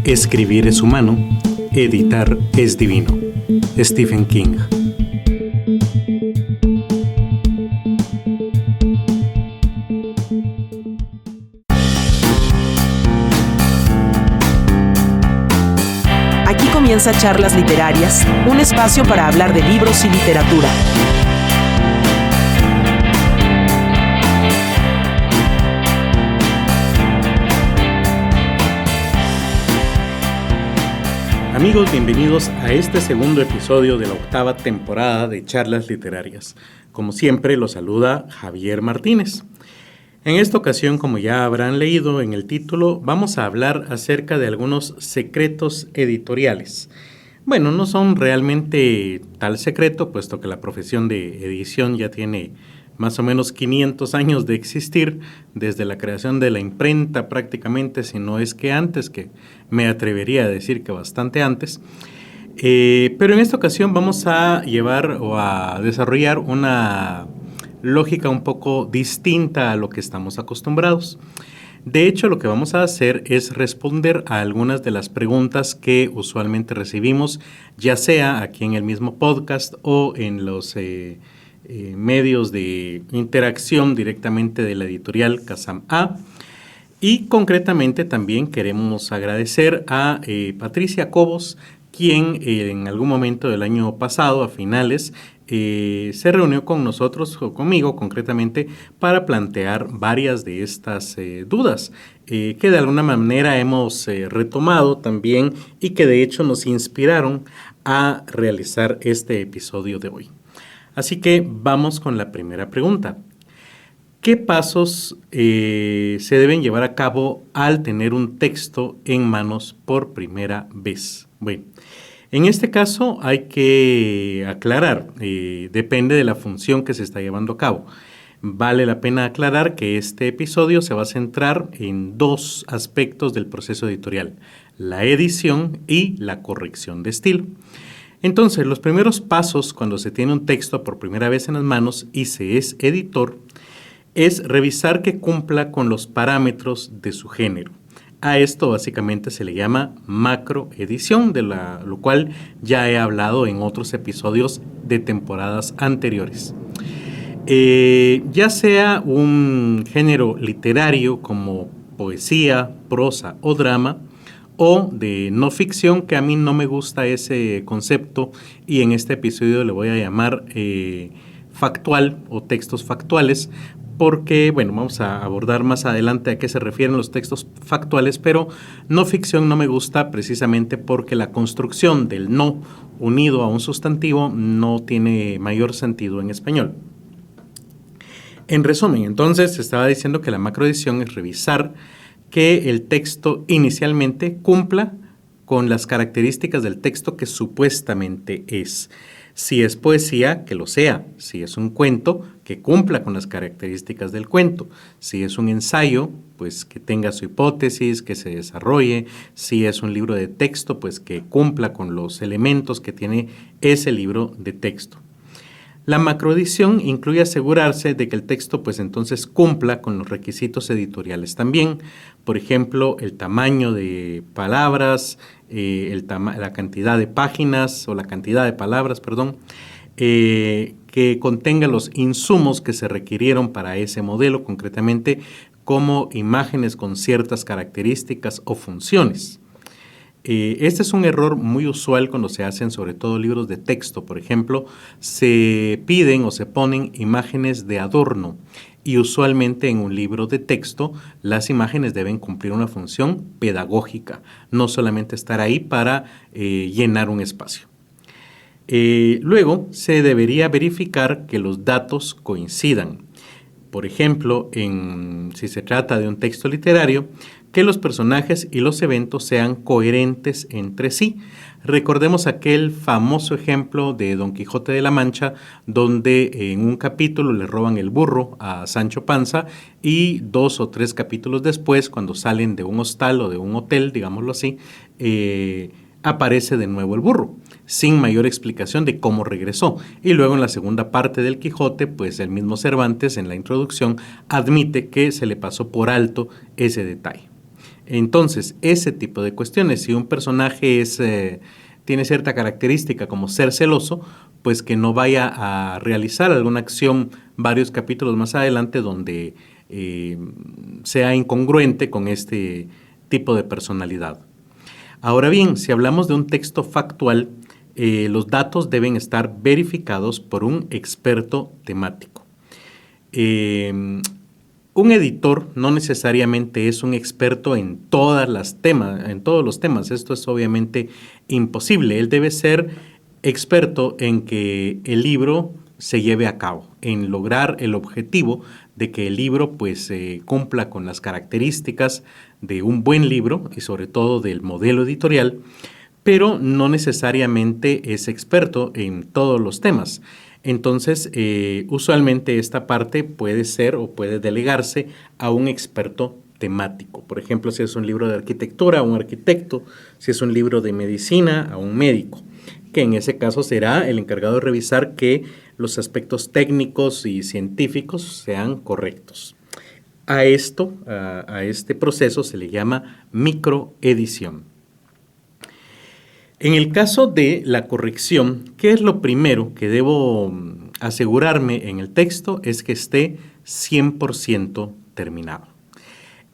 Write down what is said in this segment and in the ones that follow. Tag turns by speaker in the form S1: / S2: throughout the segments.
S1: Escribir es humano, editar es divino. Stephen King.
S2: Aquí comienza Charlas Literarias, un espacio para hablar de libros y literatura.
S1: Amigos, bienvenidos a este segundo episodio de la 8ª temporada de Charlas Literarias. Como siempre, los saluda Javier Martínez. En esta ocasión, como ya habrán leído en el título, vamos a hablar acerca de algunos secretos editoriales. Bueno, no son realmente tal secreto, puesto que la profesión de edición ya tiene más o menos 500 años de existir, desde la creación de la imprenta prácticamente, si no es que antes, que me atrevería a decir que bastante antes. Pero en esta ocasión vamos a llevar o a desarrollar una lógica un poco distinta a lo que estamos acostumbrados. De hecho, lo que vamos a hacer es responder a algunas de las preguntas que usualmente recibimos, ya sea aquí en el mismo podcast o en los medios de interacción directamente de la editorial Kazam A. Y concretamente también queremos agradecer a Patricia Cobos, quien en algún momento del año pasado, a finales, se reunió con nosotros, o conmigo concretamente, para plantear varias de estas dudas que de alguna manera hemos retomado también y que de hecho nos inspiraron a realizar este episodio de hoy. Así que vamos con la primera pregunta. ¿Qué pasos se deben llevar a cabo al tener un texto en manos por primera vez? Bueno, en este caso hay que aclarar, depende de la función que se está llevando a cabo. Vale la pena aclarar que este episodio se va a centrar en dos aspectos del proceso editorial: la edición y la corrección de estilo. Entonces, los primeros pasos cuando se tiene un texto por primera vez en las manos y se es editor es revisar que cumpla con los parámetros de su género. A esto básicamente se le llama macroedición, de lo cual ya he hablado en otros episodios de temporadas anteriores. Ya sea un género literario como poesía, prosa o drama, o de no ficción, que a mí no me gusta ese concepto y en este episodio le voy a llamar factual o textos factuales, porque, bueno, vamos a abordar más adelante a qué se refieren los textos factuales, pero no ficción no me gusta precisamente porque la construcción del no unido a un sustantivo no tiene mayor sentido en español. En resumen, entonces, estaba diciendo que la macroedición es revisar que el texto inicialmente cumpla con las características del texto que supuestamente es. Si es poesía, que lo sea. Si es un cuento, que cumpla con las características del cuento. Si es un ensayo, pues que tenga su hipótesis, que se desarrolle. Si es un libro de texto, pues que cumpla con los elementos que tiene ese libro de texto. La macroedición incluye asegurarse de que el texto pues entonces cumpla con los requisitos editoriales también. Por ejemplo, el tamaño de palabras, la cantidad de páginas o la cantidad de palabras, que contenga los insumos que se requirieron para ese modelo, concretamente como imágenes con ciertas características o funciones. Este es un error muy usual cuando se hacen sobre todo libros de texto. Por ejemplo, se piden o se ponen imágenes de adorno y usualmente en un libro de texto las imágenes deben cumplir una función pedagógica, no solamente estar ahí para llenar un espacio. Luego, se debería verificar que los datos coincidan. Por ejemplo, si se trata de un texto literario, que los personajes y los eventos sean coherentes entre sí. Recordemos aquel famoso ejemplo de Don Quijote de la Mancha, donde en un capítulo le roban el burro a Sancho Panza y 2 o 3 capítulos después, cuando salen de un hostal o de un hotel, digámoslo así, aparece de nuevo el burro, sin mayor explicación de cómo regresó. Y luego en la segunda parte del Quijote, pues el mismo Cervantes en la introducción admite que se le pasó por alto ese detalle. Entonces, ese tipo de cuestiones, si un personaje tiene cierta característica como ser celoso, pues que no vaya a realizar alguna acción varios capítulos más adelante donde sea incongruente con este tipo de personalidad. Ahora bien, si hablamos de un texto factual, los datos deben estar verificados por un experto temático. Un editor no necesariamente es un experto en todos los temas. Esto es obviamente imposible. Él debe ser experto en que el libro se lleve a cabo, en lograr el objetivo de que el libro pues cumpla con las características de un buen libro y sobre todo del modelo editorial, pero no necesariamente es experto en todos los temas. Entonces, usualmente esta parte puede ser o puede delegarse a un experto temático. Por ejemplo, si es un libro de arquitectura, a un arquitecto; si es un libro de medicina, a un médico, que en ese caso será el encargado de revisar que los aspectos técnicos y científicos sean correctos. A este proceso se le llama microedición. En el caso de la corrección, ¿qué es lo primero que debo asegurarme en el texto? Es que esté 100% terminado.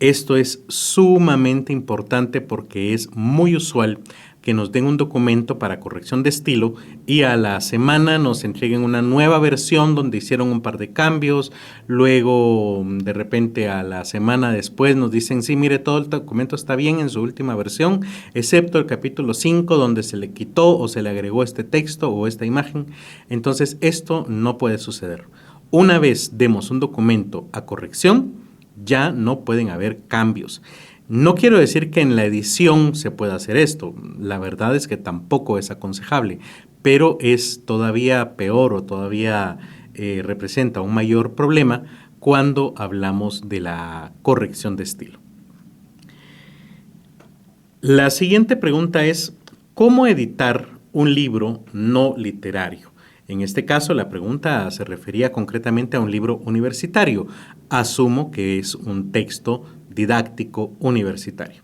S1: Esto es sumamente importante porque es muy usual que nos den un documento para corrección de estilo y a la semana nos entreguen una nueva versión donde hicieron un par de cambios, luego de repente a la semana después nos dicen, sí, mire, todo el documento está bien en su última versión, excepto el capítulo 5 donde se le quitó o se le agregó este texto o esta imagen. Entonces esto no puede suceder. Una vez demos un documento a corrección, ya no pueden haber cambios. No quiero decir que en la edición se pueda hacer esto, la verdad es que tampoco es aconsejable, pero es todavía peor o todavía representa un mayor problema cuando hablamos de la corrección de estilo. La siguiente pregunta es, ¿cómo editar un libro no literario? En este caso, la pregunta se refería concretamente a un libro universitario. Asumo que es un texto didáctico universitario.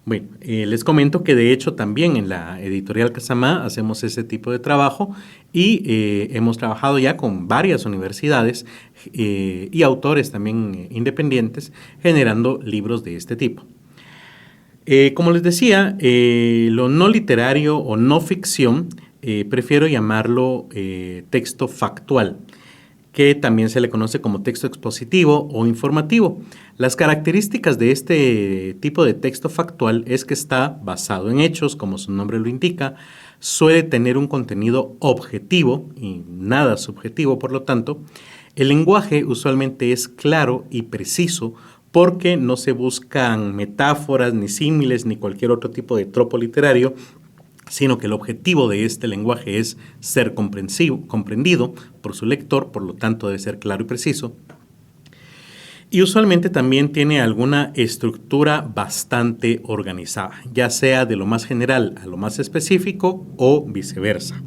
S1: Bueno, les comento que de hecho también en la editorial Casamá hacemos ese tipo de trabajo y hemos trabajado ya con varias universidades y autores también independientes generando libros de este tipo. Como les decía, lo no literario o no ficción, prefiero llamarlo texto factual, que también se le conoce como texto expositivo o informativo. Las características de este tipo de texto factual es que está basado en hechos, como su nombre lo indica, suele tener un contenido objetivo y nada subjetivo, por lo tanto. El lenguaje usualmente es claro y preciso porque no se buscan metáforas, ni símiles, ni cualquier otro tipo de tropo literario, sino que el objetivo de este lenguaje es ser comprendido por su lector, por lo tanto debe ser claro y preciso. Y usualmente también tiene alguna estructura bastante organizada, ya sea de lo más general a lo más específico o viceversa.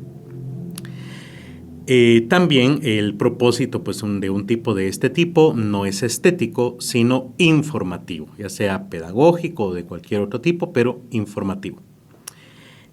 S1: También el propósito de un tipo de este tipo no es estético, sino informativo, ya sea pedagógico o de cualquier otro tipo, pero informativo.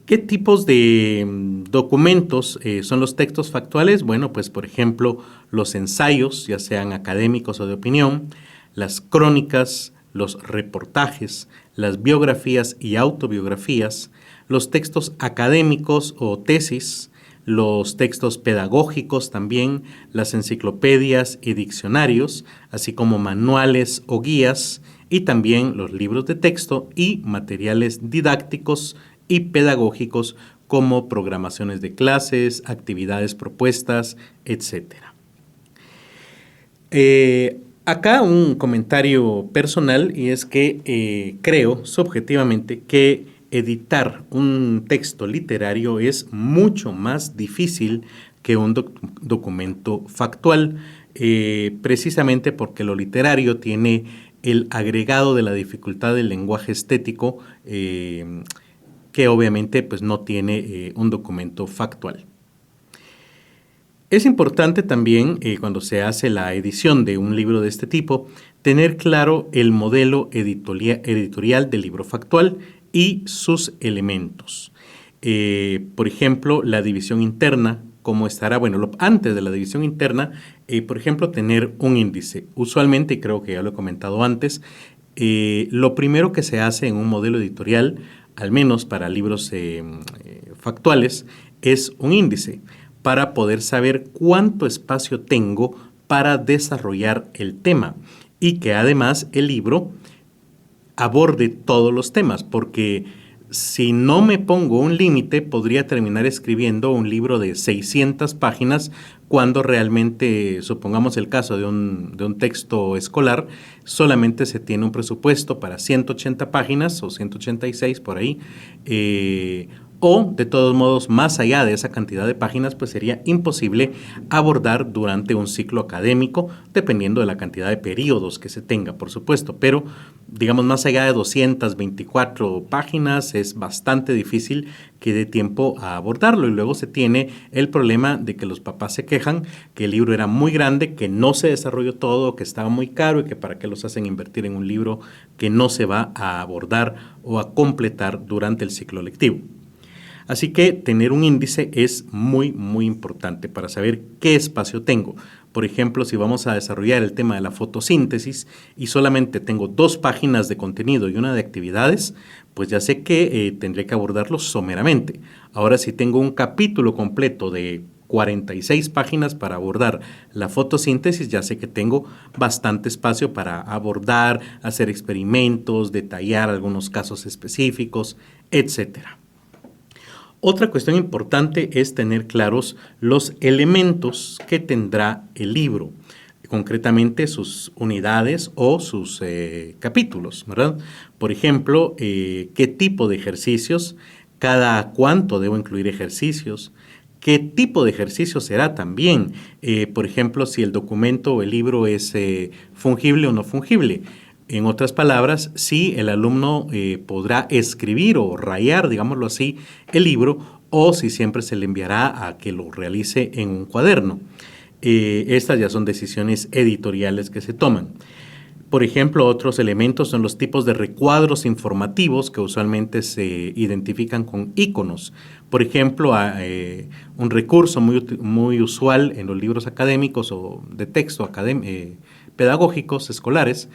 S1: ¿Qué tipos de documentos son los textos factuales? Bueno, pues por ejemplo, los ensayos, ya sean académicos o de opinión, las crónicas, los reportajes, las biografías y autobiografías, los textos académicos o tesis, los textos pedagógicos también, las enciclopedias y diccionarios, así como manuales o guías, y también los libros de texto y materiales didácticos y pedagógicos como programaciones de clases, actividades propuestas, etc. Acá un comentario personal y es que creo subjetivamente que editar un texto literario es mucho más difícil que un documento factual, precisamente porque lo literario tiene el agregado de la dificultad del lenguaje estético que obviamente pues, no tiene un documento factual. Es importante también, cuando se hace la edición de un libro de este tipo, tener claro el modelo editorial del libro factual y sus elementos. Por ejemplo, la división interna, cómo estará. Bueno, antes de la división interna, por ejemplo, tener un índice. Usualmente, y creo que ya lo he comentado antes, lo primero que se hace en un modelo editorial, al menos para libros factuales, es un índice para poder saber cuánto espacio tengo para desarrollar el tema y que además el libro aborde todos los temas, porque si no me pongo un límite, podría terminar escribiendo un libro de 600 páginas cuando realmente, supongamos el caso de un texto escolar, solamente se tiene un presupuesto para 180 páginas o 186 por ahí, o de todos modos, más allá de esa cantidad de páginas, pues sería imposible abordar durante un ciclo académico, dependiendo de la cantidad de periodos que se tenga, por supuesto, pero digamos más allá de 224 páginas es bastante difícil que dé tiempo a abordarlo, y luego se tiene el problema de que los papás se quejan que el libro era muy grande, que no se desarrolló todo, que estaba muy caro y que para qué los hacen invertir en un libro que no se va a abordar o a completar durante el ciclo lectivo. Así que tener un índice es muy, muy importante para saber qué espacio tengo. Por ejemplo, si vamos a desarrollar el tema de la fotosíntesis y solamente tengo 2 páginas de contenido y una de actividades, pues ya sé que tendré que abordarlo someramente. Ahora, si tengo un capítulo completo de 46 páginas para abordar la fotosíntesis, ya sé que tengo bastante espacio para abordar, hacer experimentos, detallar algunos casos específicos, etcétera. Otra cuestión importante es tener claros los elementos que tendrá el libro, concretamente sus unidades o sus capítulos, ¿verdad? Por ejemplo, qué tipo de ejercicios, cada cuánto debo incluir ejercicios, qué tipo de ejercicio será también, por ejemplo, si el documento o el libro es fungible o no fungible. En otras palabras, si el alumno podrá escribir o rayar, digámoslo así, el libro, o si siempre se le enviará a que lo realice en un cuaderno. Estas ya son decisiones editoriales que se toman. Por ejemplo, otros elementos son los tipos de recuadros informativos que usualmente se identifican con iconos. Por ejemplo, un recurso muy usual en los libros académicos o de texto pedagógicos escolares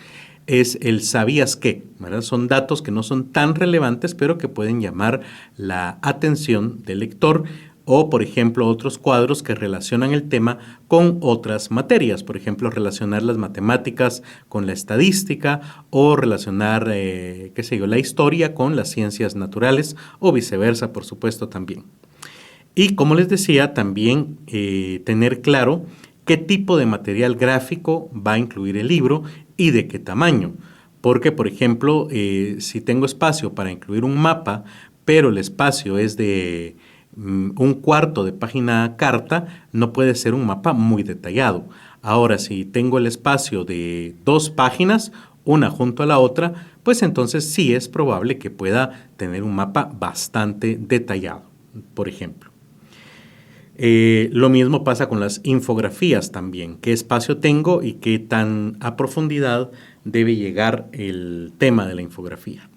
S1: es el ¿sabías qué? ¿Verdad? Son datos que no son tan relevantes, pero que pueden llamar la atención del lector, o, por ejemplo, otros cuadros que relacionan el tema con otras materias, por ejemplo, relacionar las matemáticas con la estadística o relacionar, la historia con las ciencias naturales o viceversa, por supuesto, también. Y como les decía, también tener claro qué tipo de material gráfico va a incluir el libro y de qué tamaño. Porque, por ejemplo, si tengo espacio para incluir un mapa, pero el espacio es de un cuarto de página carta, no puede ser un mapa muy detallado. Ahora, si tengo el espacio de 2 páginas, una junto a la otra, pues entonces sí es probable que pueda tener un mapa bastante detallado, por ejemplo. Lo mismo pasa con las infografías también. ¿Qué espacio tengo y qué tan a profundidad debe llegar el tema de la infografía?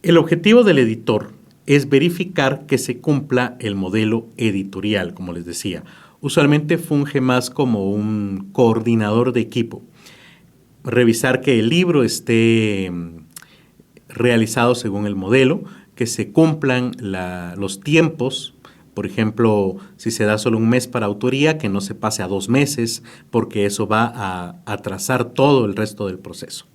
S1: El objetivo del editor es verificar que se cumpla el modelo editorial, como les decía. Usualmente funge más como un coordinador de equipo. Revisar que el libro esté realizado según el modelo, que se cumplan los tiempos. Por ejemplo, si se da solo un mes para autoría, que no se pase a 2 meses, porque eso va a atrasar todo el resto del proceso.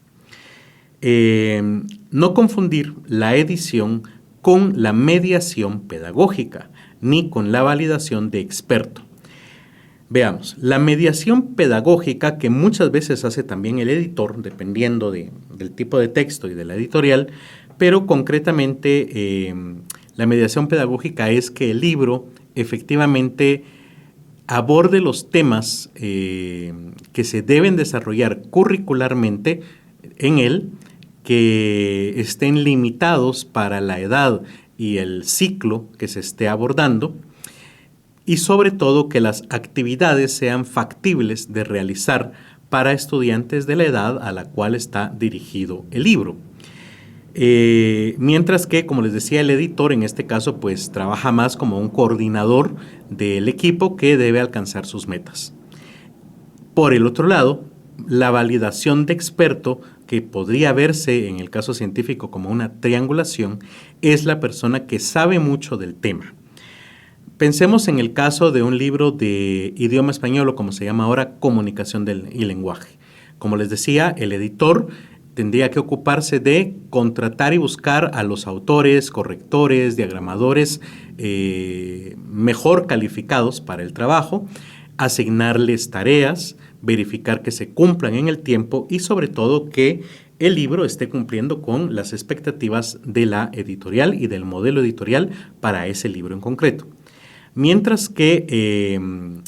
S1: No confundir la edición con la mediación pedagógica, ni con la validación de experto. Veamos, la mediación pedagógica, que muchas veces hace también el editor, dependiendo del tipo de texto y de la editorial, pero concretamente la mediación pedagógica es que el libro efectivamente aborde los temas que se deben desarrollar curricularmente en él, que estén limitados para la edad y el ciclo que se esté abordando, y sobre todo que las actividades sean factibles de realizar para estudiantes de la edad a la cual está dirigido el libro. Mientras que, como les decía, el editor en este caso pues trabaja más como un coordinador del equipo que debe alcanzar sus metas. Por el otro lado, la validación de experto, que podría verse en el caso científico como una triangulación, es la persona que sabe mucho del tema. Pensemos en el caso de un libro de idioma español, o como se llama ahora, comunicación y lenguaje. Como les decía, el editor tendría que ocuparse de contratar y buscar a los autores, correctores, diagramadores mejor calificados para el trabajo, asignarles tareas, verificar que se cumplan en el tiempo y sobre todo que el libro esté cumpliendo con las expectativas de la editorial y del modelo editorial para ese libro en concreto. Mientras que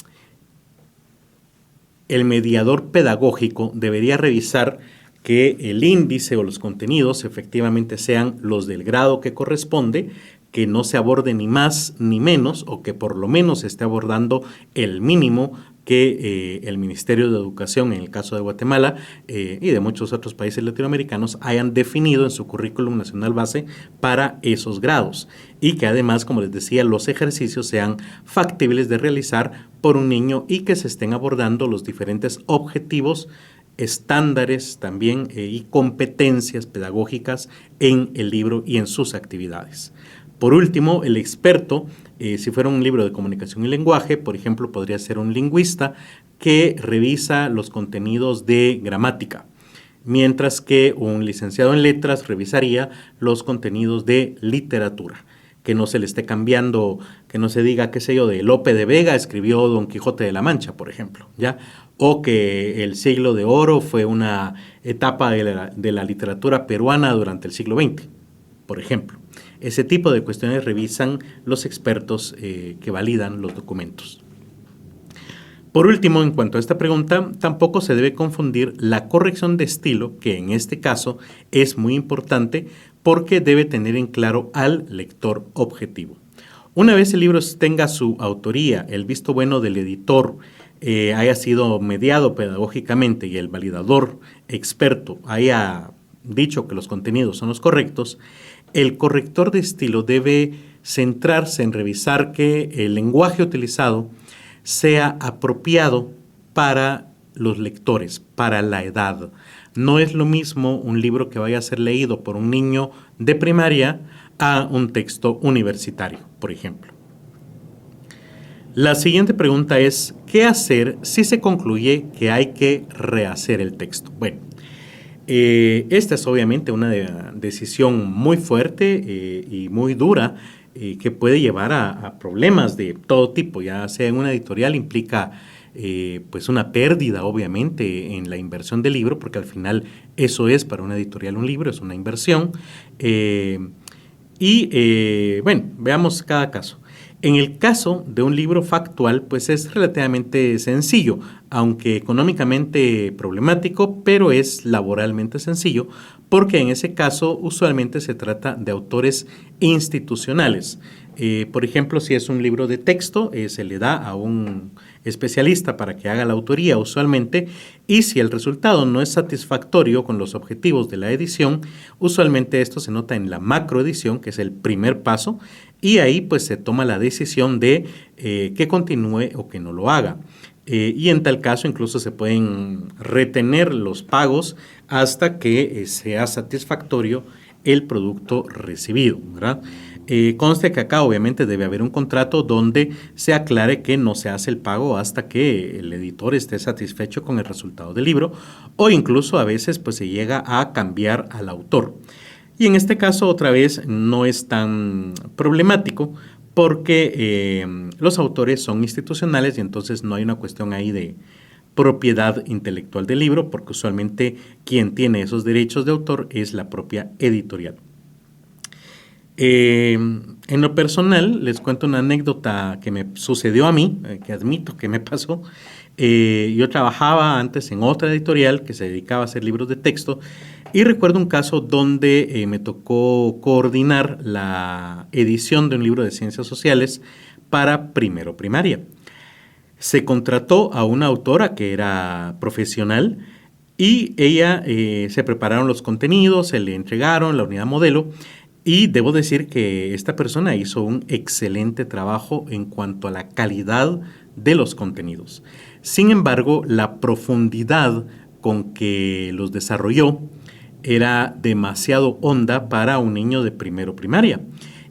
S1: el mediador pedagógico debería revisar que el índice o los contenidos efectivamente sean los del grado que corresponde, que no se aborde ni más ni menos, o que por lo menos se esté abordando el mínimo que el Ministerio de Educación, en el caso de Guatemala y de muchos otros países latinoamericanos, hayan definido en su currículum nacional base para esos grados. Y que además, como les decía, los ejercicios sean factibles de realizar por un niño y que se estén abordando los diferentes objetivos, estándares también y competencias pedagógicas en el libro y en sus actividades. Por último, el experto, si fuera un libro de comunicación y lenguaje, por ejemplo, podría ser un lingüista que revisa los contenidos de gramática, mientras que un licenciado en letras revisaría los contenidos de literatura. Que no se le esté cambiando, que no se diga, qué sé yo, de Lope de Vega escribió Don Quijote de la Mancha, por ejemplo, ¿ya? O que el siglo de oro fue una etapa de la literatura peruana durante el siglo XX, por ejemplo. Ese tipo de cuestiones revisan los expertos que validan los documentos. Por último, en cuanto a esta pregunta, tampoco se debe confundir la corrección de estilo, que en este caso es muy importante porque debe tener en claro al lector objetivo. Una vez el libro tenga su autoría, el visto bueno del editor, haya sido mediado pedagógicamente y el validador experto haya dicho que los contenidos son los correctos, el corrector de estilo debe centrarse en revisar que el lenguaje utilizado sea apropiado para los lectores, para la edad. No es lo mismo un libro que vaya a ser leído por un niño de primaria a un texto universitario, por ejemplo. La siguiente pregunta es, ¿qué hacer si se concluye que hay que rehacer el texto? Bueno, esta es obviamente una decisión muy fuerte y muy dura que puede llevar a problemas de todo tipo, ya sea en una editorial implica pues una pérdida obviamente en la inversión del libro, porque al final eso es para una editorial un libro, es una inversión. Bueno, veamos cada caso. En el caso de un libro factual, pues es relativamente sencillo, aunque económicamente problemático, pero es laboralmente sencillo, porque en ese caso usualmente se trata de autores institucionales. Por ejemplo, si es un libro de texto, se le da a un especialista para que haga la autoría usualmente, y si el resultado no es satisfactorio con los objetivos de la edición, usualmente esto se nota en la macroedición, que es el primer paso, y ahí pues se toma la decisión de que continúe o que no lo haga. Y en tal caso incluso se pueden retener los pagos hasta que sea satisfactorio el producto recibido, ¿verdad? Conste que acá obviamente debe haber un contrato donde se aclare que no se hace el pago hasta que el editor esté satisfecho con el resultado del libro, o incluso a veces pues se llega a cambiar al autor. Y en este caso otra vez no es tan problemático porque los autores son institucionales y entonces no hay una cuestión ahí de propiedad intelectual del libro, porque usualmente quien tiene esos derechos de autor es la propia editorial. En lo personal, les cuento una anécdota que me sucedió a mí, que admito que me pasó. Yo trabajaba antes en otra editorial que se dedicaba a hacer libros de texto y recuerdo un caso donde me tocó coordinar la edición de un libro de ciencias sociales para primero primaria. Se contrató a una autora que era profesional y ella se prepararon los contenidos, se le entregaron la unidad modelo y debo decir que esta persona hizo un excelente trabajo en cuanto a la calidad de los contenidos. Sin embargo, la profundidad con que los desarrolló era demasiado honda para un niño de primero primaria.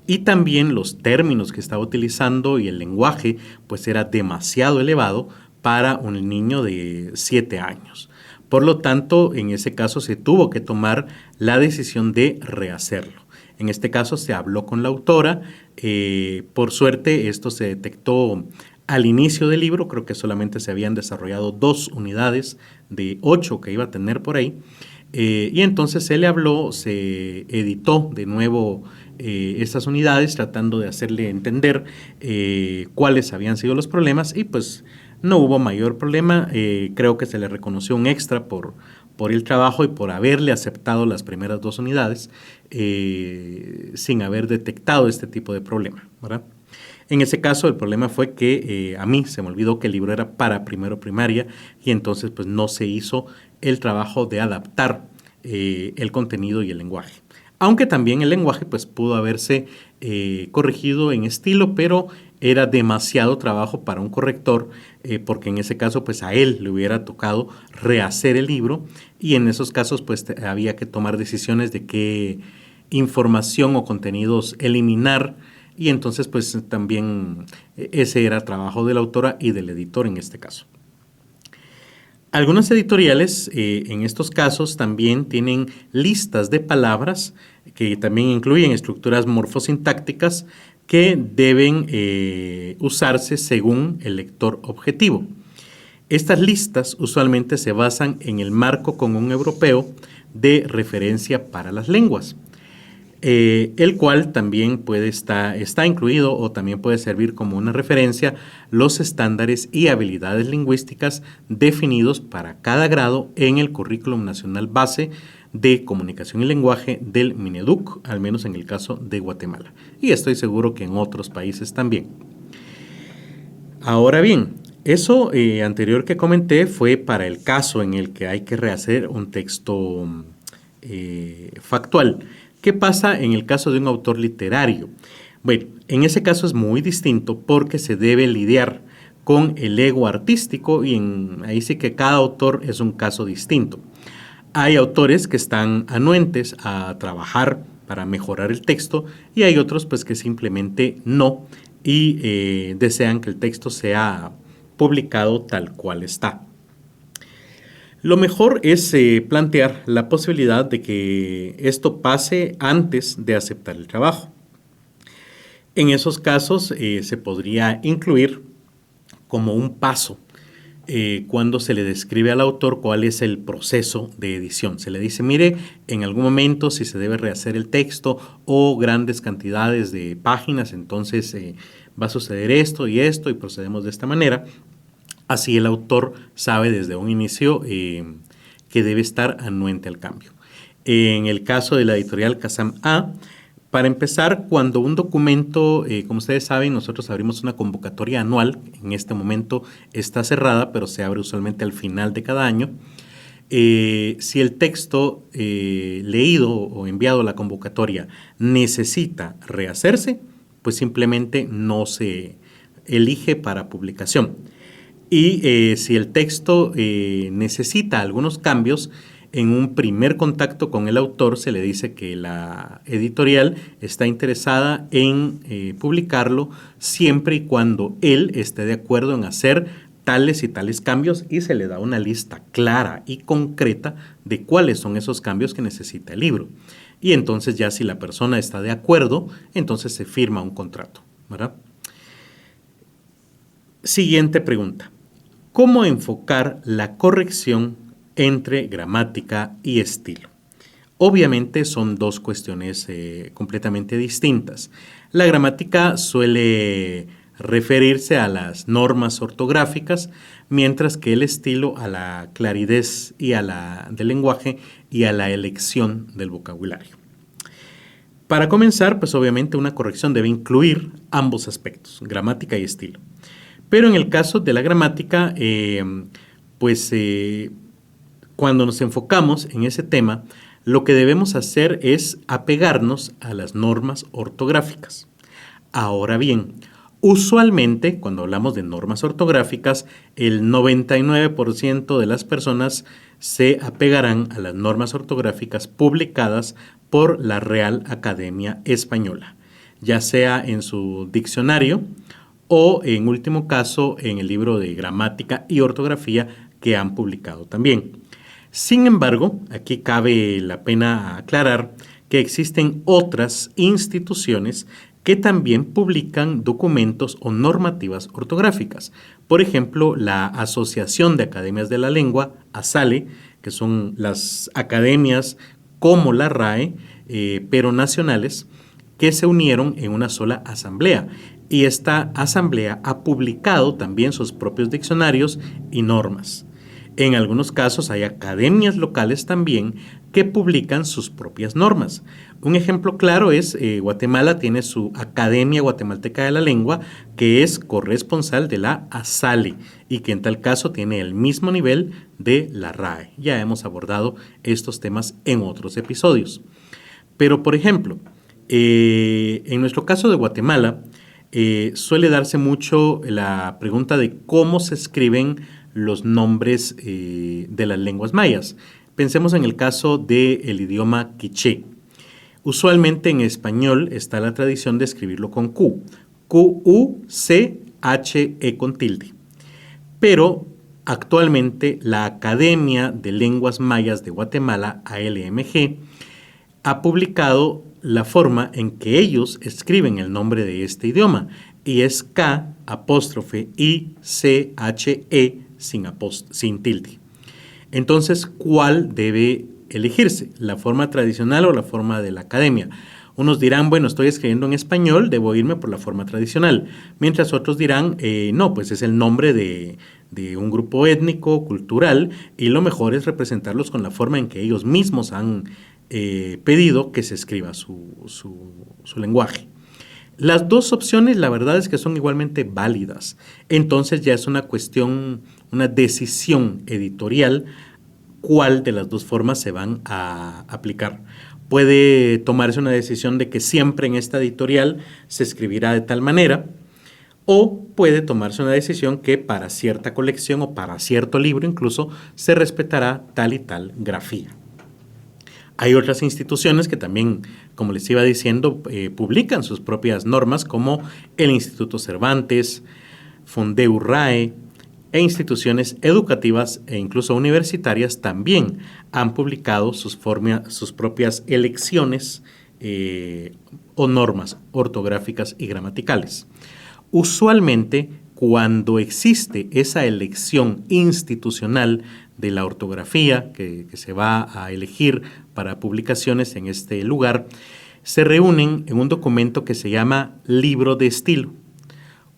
S1: Y también los términos que estaba utilizando y el lenguaje pues era demasiado elevado para un niño de 7 años. Por lo tanto, en ese caso se tuvo que tomar la decisión de rehacerlo. En este caso se habló con la autora. Por suerte esto se detectó al inicio del libro. Creo que solamente se habían desarrollado 2 unidades de 8 que iba a tener por ahí. Y entonces se le habló, se editó de nuevo estas unidades tratando de hacerle entender cuáles habían sido los problemas y pues no hubo mayor problema. Creo que se le reconoció un extra por el trabajo y por haberle aceptado las primeras 2 unidades sin haber detectado este tipo de problema, ¿verdad? En ese caso el problema fue que a mí se me olvidó que el libro era para primero primaria y entonces pues no se hizo el trabajo de adaptar el contenido y el lenguaje. Aunque también el lenguaje pues pudo haberse corregido en estilo, pero era demasiado trabajo para un corrector porque en ese caso pues a él le hubiera tocado rehacer el libro y en esos casos pues había que tomar decisiones de qué información o contenidos eliminar y entonces pues también ese era trabajo de la autora y del editor en este caso. Algunas editoriales en estos casos también tienen listas de palabras que también incluyen estructuras morfosintácticas que deben usarse según el lector objetivo. Estas listas usualmente se basan en el marco común europeo de referencia para las lenguas, el cual también está incluido o también puede servir como una referencia los estándares y habilidades lingüísticas definidos para cada grado en el Currículum Nacional Base de Comunicación y Lenguaje del Mineduc, al menos en el caso de Guatemala. Y estoy seguro que en otros países también. Ahora bien, eso anterior que comenté fue para el caso en el que hay que rehacer un texto factual. ¿Qué pasa en el caso de un autor literario? Bueno, en ese caso es muy distinto porque se debe lidiar con el ego artístico y ahí sí que cada autor es un caso distinto. Hay autores que están anuentes a trabajar para mejorar el texto y hay otros pues que simplemente no y desean que el texto sea publicado tal cual está. Lo mejor es plantear la posibilidad de que esto pase antes de aceptar el trabajo. En esos casos se podría incluir como un paso cuando se le describe al autor cuál es el proceso de edición. Se le dice, mire, en algún momento si se debe rehacer el texto o grandes cantidades de páginas, entonces va a suceder esto y procedemos de esta manera. Así el autor sabe desde un inicio que debe estar anuente al cambio. En el caso de la editorial Kazam A, para empezar, cuando un documento, como ustedes saben, nosotros abrimos una convocatoria anual. En este momento está cerrada, pero se abre usualmente al final de cada año. Si el texto leído o enviado a la convocatoria necesita rehacerse, pues simplemente no se elige para publicación. Y si el texto necesita algunos cambios, en un primer contacto con el autor se le dice que la editorial está interesada en publicarlo siempre y cuando él esté de acuerdo en hacer tales y tales cambios y se le da una lista clara y concreta de cuáles son esos cambios que necesita el libro. Y entonces ya si la persona está de acuerdo, entonces se firma un contrato, ¿verdad? Siguiente pregunta. ¿Cómo enfocar la corrección entre gramática y estilo? Obviamente son dos cuestiones completamente distintas. La gramática suele referirse a las normas ortográficas, mientras que el estilo a la claridad del lenguaje y a la elección del vocabulario. Para comenzar, pues obviamente una corrección debe incluir ambos aspectos, gramática y estilo. Pero en el caso de la gramática, cuando nos enfocamos en ese tema, lo que debemos hacer es apegarnos a las normas ortográficas. Ahora bien, usualmente cuando hablamos de normas ortográficas, el 99% de las personas se apegarán a las normas ortográficas publicadas por la Real Academia Española, ya sea en su diccionario o, en último caso, en el libro de gramática y ortografía que han publicado también. Sin embargo, aquí cabe la pena aclarar que existen otras instituciones que también publican documentos o normativas ortográficas. Por ejemplo, la Asociación de Academias de la Lengua, ASALE, que son las academias como la RAE, pero nacionales, que se unieron en una sola asamblea. Y esta asamblea ha publicado también sus propios diccionarios y normas. En algunos casos hay academias locales también que publican sus propias normas. Un ejemplo claro es Guatemala tiene su Academia Guatemalteca de la Lengua, que es corresponsal de la ASALE y que en tal caso tiene el mismo nivel de la RAE. Ya hemos abordado estos temas en otros episodios. Pero, por ejemplo, en nuestro caso de Guatemala, suele darse mucho la pregunta de cómo se escriben los nombres de las lenguas mayas. Pensemos en el caso del idioma quiché. Usualmente en español está la tradición de escribirlo con Q, Q-U-C-H-E con tilde. Pero actualmente la Academia de Lenguas Mayas de Guatemala, ALMG, ha publicado la forma en que ellos escriben el nombre de este idioma y es K'-I-C-H-E sin tilde. Entonces, ¿cuál debe elegirse? ¿La forma tradicional o la forma de la academia? Unos dirán, bueno, estoy escribiendo en español, debo irme por la forma tradicional. Mientras otros dirán, no, pues es el nombre de un grupo étnico, cultural, y lo mejor es representarlos con la forma en que ellos mismos han pedido que se escriba su lenguaje. Las dos opciones, la verdad es que son igualmente válidas. Entonces ya es una cuestión, una decisión editorial, cuál de las dos formas se van a aplicar. Puede tomarse una decisión de que siempre en esta editorial se escribirá de tal manera, o puede tomarse una decisión que para cierta colección o para cierto libro incluso se respetará tal y tal grafía. Hay otras instituciones que también, como les iba diciendo, publican sus propias normas, como el Instituto Cervantes, Fundeu RAE, e instituciones educativas e incluso universitarias también han publicado sus propias elecciones o normas ortográficas y gramaticales. Usualmente, cuando existe esa elección institucional de la ortografía que se va a elegir para publicaciones en este lugar, se reúnen en un documento que se llama libro de estilo.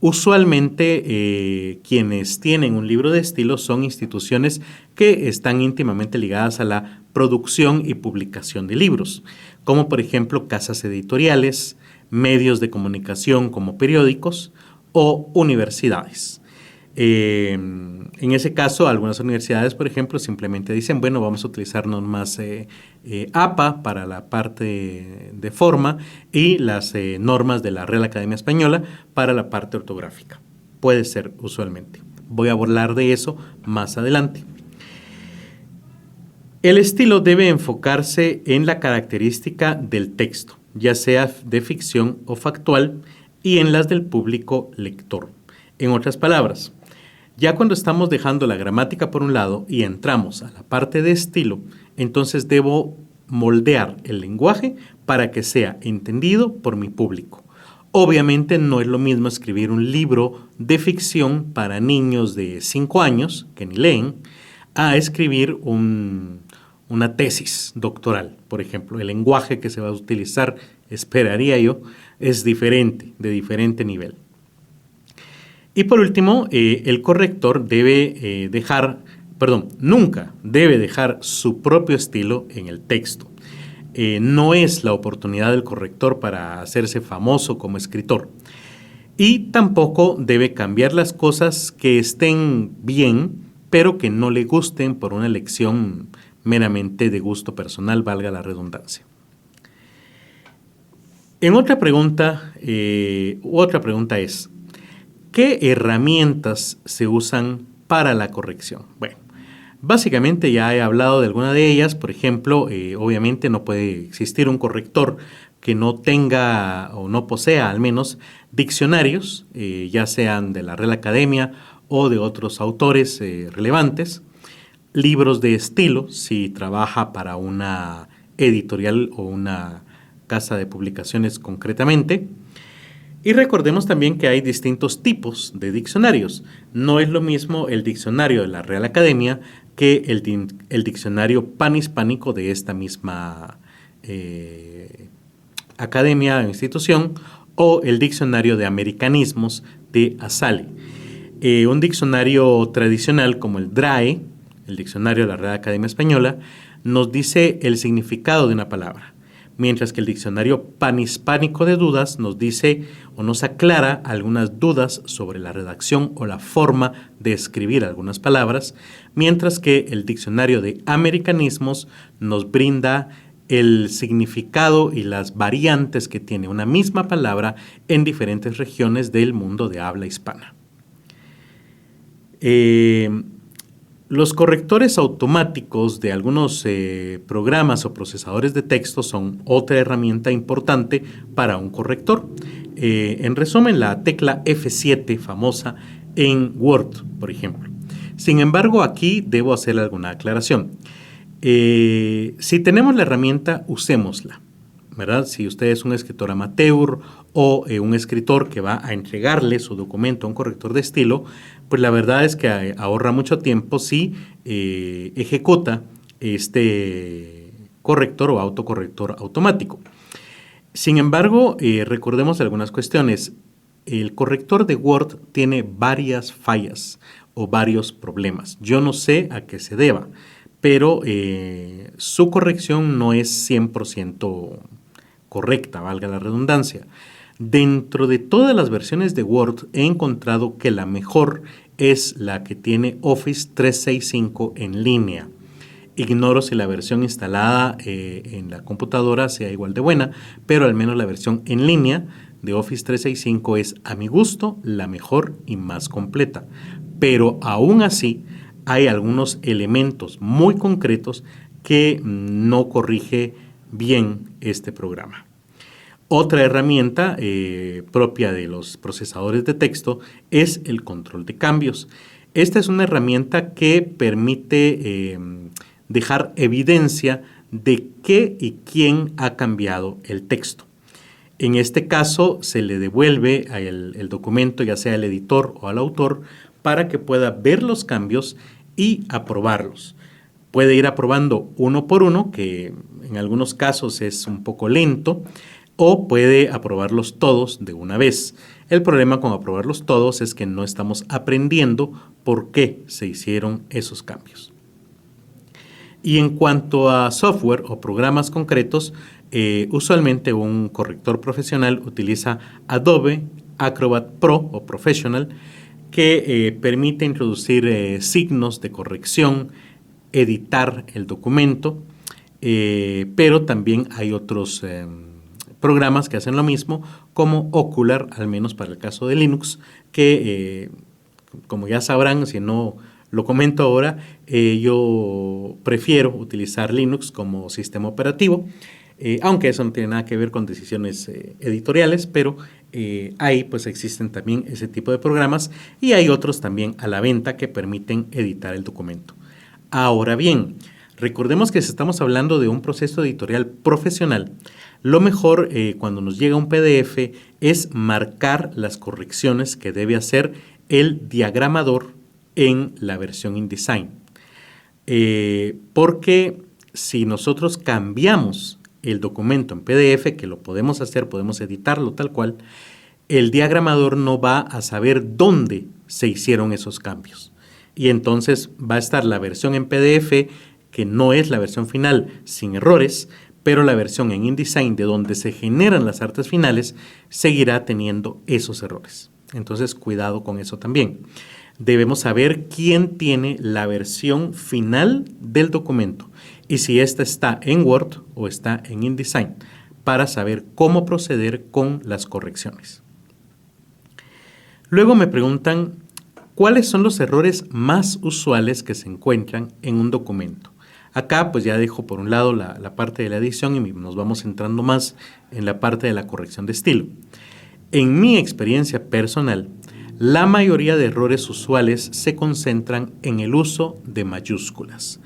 S1: Usualmente quienes tienen un libro de estilo son instituciones que están íntimamente ligadas a la producción y publicación de libros, como por ejemplo casas editoriales, medios de comunicación como periódicos o universidades. En ese caso, algunas universidades, por ejemplo, simplemente dicen, bueno, vamos a utilizarnos más APA para la parte de forma y las normas de la Real Academia Española para la parte ortográfica. Puede ser usualmente. Voy a hablar de eso más adelante. El estilo debe enfocarse en la característica del texto, ya sea de ficción o factual, y en las del público lector. En otras palabras, ya cuando estamos dejando la gramática por un lado y entramos a la parte de estilo, entonces debo moldear el lenguaje para que sea entendido por mi público. Obviamente no es lo mismo escribir un libro de ficción para niños de 5 años, que ni leen, a escribir una tesis doctoral, por ejemplo. El lenguaje que se va a utilizar, esperaría yo, es diferente, de diferente nivel. Y por último, el corrector nunca debe dejar su propio estilo en el texto. No es la oportunidad del corrector para hacerse famoso como escritor. Y tampoco debe cambiar las cosas que estén bien, pero que no le gusten por una elección meramente de gusto personal, valga la redundancia. Otra pregunta es, ¿qué herramientas se usan para la corrección? Bueno, básicamente ya he hablado de alguna de ellas. Por ejemplo, obviamente no puede existir un corrector que no tenga o no posea al menos diccionarios, ya sean de la Real Academia o de otros autores relevantes, libros de estilo, si trabaja para una editorial o una casa de publicaciones concretamente. Y recordemos también que hay distintos tipos de diccionarios. No es lo mismo el diccionario de la Real Academia que el diccionario panhispánico de esta misma academia o institución, o el diccionario de americanismos de ASALE. Un diccionario tradicional como el DRAE, el diccionario de la Real Academia Española, nos dice el significado de una palabra, mientras que el diccionario panhispánico de dudas nos dice o nos aclara algunas dudas sobre la redacción o la forma de escribir algunas palabras, mientras que el diccionario de americanismos nos brinda el significado y las variantes que tiene una misma palabra en diferentes regiones del mundo de habla hispana. Los correctores automáticos de algunos programas o procesadores de texto son otra herramienta importante para un corrector. En resumen, la tecla F7 famosa en Word, por ejemplo. Sin embargo, aquí debo hacer alguna aclaración. Si tenemos la herramienta, usémosla, ¿verdad? Si usted es un escritor amateur o un escritor que va a entregarle su documento a un corrector de estilo, pues la verdad es que ahorra mucho tiempo si ejecuta este corrector o autocorrector automático. Sin embargo, recordemos algunas cuestiones. El corrector de Word tiene varias fallas o varios problemas. Yo no sé a qué se deba, pero su corrección no es 100% correcta, valga la redundancia. Dentro de todas las versiones de Word he encontrado que la mejor es la que tiene Office 365 en línea. Ignoro si la versión instalada en la computadora sea igual de buena, pero al menos la versión en línea de Office 365 es, a mi gusto, la mejor y más completa. Pero aún así, hay algunos elementos muy concretos que no corrige bien este programa. Otra herramienta propia de los procesadores de texto es el control de cambios. Esta es una herramienta que permite dejar evidencia de qué y quién ha cambiado el texto. En este caso, se le devuelve el documento, ya sea al editor o al autor, para que pueda ver los cambios y aprobarlos. Puede ir aprobando uno por uno, que en algunos casos es un poco lento, o puede aprobarlos todos de una vez. El problema con aprobarlos todos es que no estamos aprendiendo por qué se hicieron esos cambios. Y en cuanto a software o programas concretos, usualmente un corrector profesional utiliza Adobe Acrobat Pro o Professional, que permite introducir signos de corrección, editar el documento, pero también hay otros programas que hacen lo mismo, como Ocular, al menos para el caso de Linux, que como ya sabrán, si no lo comento ahora, yo prefiero utilizar Linux como sistema operativo, aunque eso no tiene nada que ver con decisiones editoriales, pero ahí pues existen también ese tipo de programas y hay otros también a la venta que permiten editar el documento. Ahora bien, recordemos que si estamos hablando de un proceso editorial profesional, lo mejor cuando nos llega un PDF es marcar las correcciones que debe hacer el diagramador en la versión InDesign. Porque si nosotros cambiamos el documento en PDF, que lo podemos hacer, podemos editarlo tal cual, el diagramador no va a saber dónde se hicieron esos cambios. Y entonces va a estar la versión en PDF, que no es la versión final sin errores, pero la versión en InDesign, de donde se generan las artes finales, seguirá teniendo esos errores. Entonces, cuidado con eso también. Debemos saber quién tiene la versión final del documento y si esta está en Word o está en InDesign, para saber cómo proceder con las correcciones. Luego me preguntan, ¿cuáles son los errores más usuales que se encuentran en un documento? Acá pues ya dejo por un lado la parte de la edición y nos vamos centrando más en la parte de la corrección de estilo. En mi experiencia personal, la mayoría de errores usuales se concentran en el uso de mayúsculas.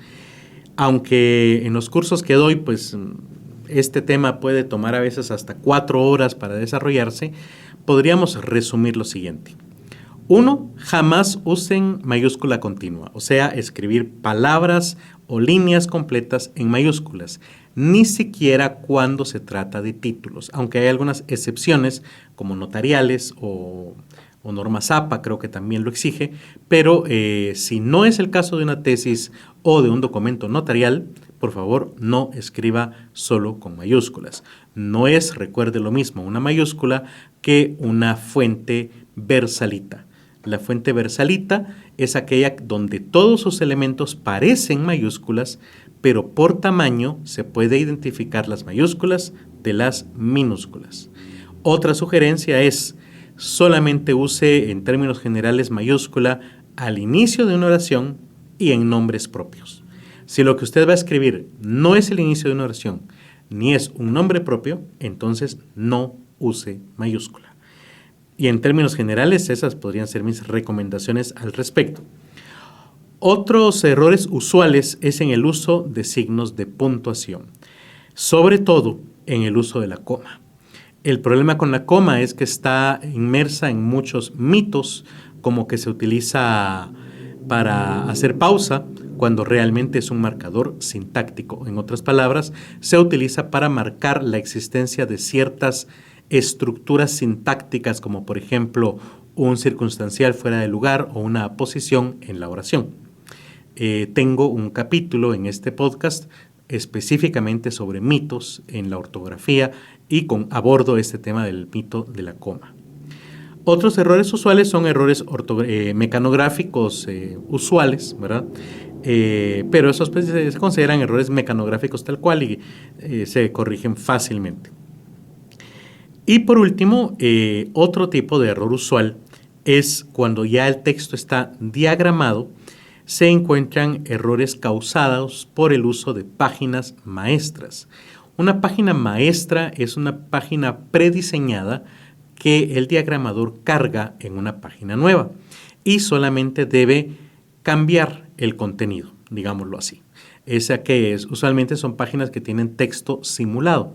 S1: Aunque en los cursos que doy, pues este tema puede tomar a veces hasta 4 horas para desarrollarse, podríamos resumir lo siguiente. 1. Jamás usen mayúscula continua, o sea, escribir palabras o líneas completas en mayúsculas, ni siquiera cuando se trata de títulos, aunque hay algunas excepciones como notariales o norma ZAPA, creo que también lo exige, pero si no es el caso de una tesis o de un documento notarial, por favor, no escriba solo con mayúsculas. No es, recuerde lo mismo, una mayúscula que una fuente versalita. La fuente versalita es aquella donde todos sus elementos parecen mayúsculas, pero por tamaño se puede identificar las mayúsculas de las minúsculas. Otra sugerencia es solamente use en términos generales mayúscula al inicio de una oración y en nombres propios. Si lo que usted va a escribir no es el inicio de una oración ni es un nombre propio, entonces no use mayúscula. Y en términos generales, esas podrían ser mis recomendaciones al respecto. Otros errores usuales es en el uso de signos de puntuación, sobre todo en el uso de la coma. El problema con la coma es que está inmersa en muchos mitos, como que se utiliza para hacer pausa cuando realmente es un marcador sintáctico. En otras palabras, se utiliza para marcar la existencia de ciertas estructuras sintácticas, como por ejemplo un circunstancial fuera de lugar o una aposición en la oración. Tengo un capítulo en este podcast específicamente sobre mitos en la ortografía y abordo este tema del mito de la coma. Otros errores usuales son errores mecanográficos usuales, ¿verdad? Pero esos pues, se consideran errores mecanográficos tal cual y se corrigen fácilmente. Y por último, otro tipo de error usual es cuando ya el texto está diagramado, se encuentran errores causados por el uso de páginas maestras. Una página maestra es una página prediseñada que el diagramador carga en una página nueva y solamente debe cambiar el contenido, digámoslo así. Esa que es, usualmente son páginas que tienen texto simulado.